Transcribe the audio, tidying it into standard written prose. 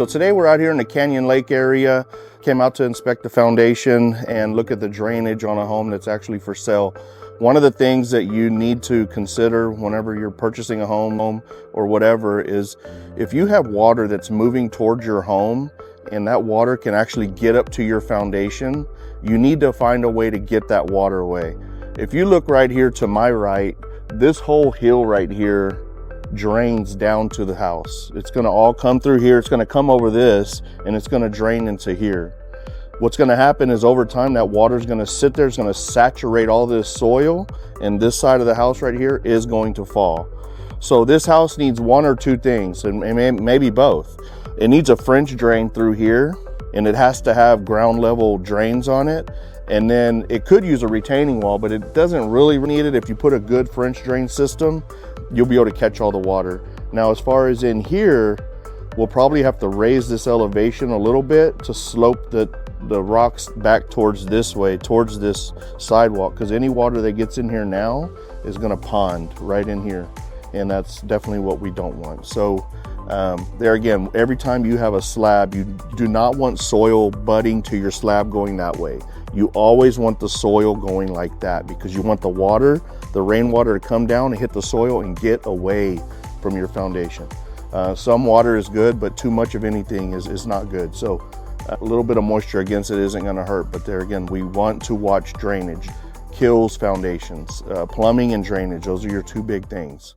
So today we're out here in the Canyon Lake area. Came out to inspect the foundation and look at the drainage on a home that's actually for sale. One of the things that you need to consider whenever you're purchasing a home or whatever is if you have water that's moving towards your home and that water can actually get up to your foundation, you need to find a way to get that water away. If you look right here to my right, this whole hill right here drains down to the house. It's going to all come through here. It's going to come over this and it's going to drain into here. What's going to happen is over time that water is going to sit there. It's going to saturate all this soil, and this side of the house right here is going to fall. So this house needs one or two things, and maybe both. It needs a French drain through here, and it has to have ground level drains on it. And then it could use a retaining wall, but it doesn't really need it. If you put a good French drain system, you'll be able to catch all the water. Now, as far as in here, we'll probably have to raise this elevation a little bit to slope the rocks back towards this way, towards this sidewalk, because any water that gets in here now is going to pond right in here, and that's definitely what we don't want. So there again, every time you have a slab, you do not want soil butting to your slab going that way. You always want the soil going like that, because you want the water, the rainwater, to come down and hit the soil and get away from your foundation. Some water is good, but too much of anything is not good. So a little bit of moisture against it isn't going to hurt. But there again, we want to watch drainage. Kills foundations. Plumbing and drainage, those are your two big things.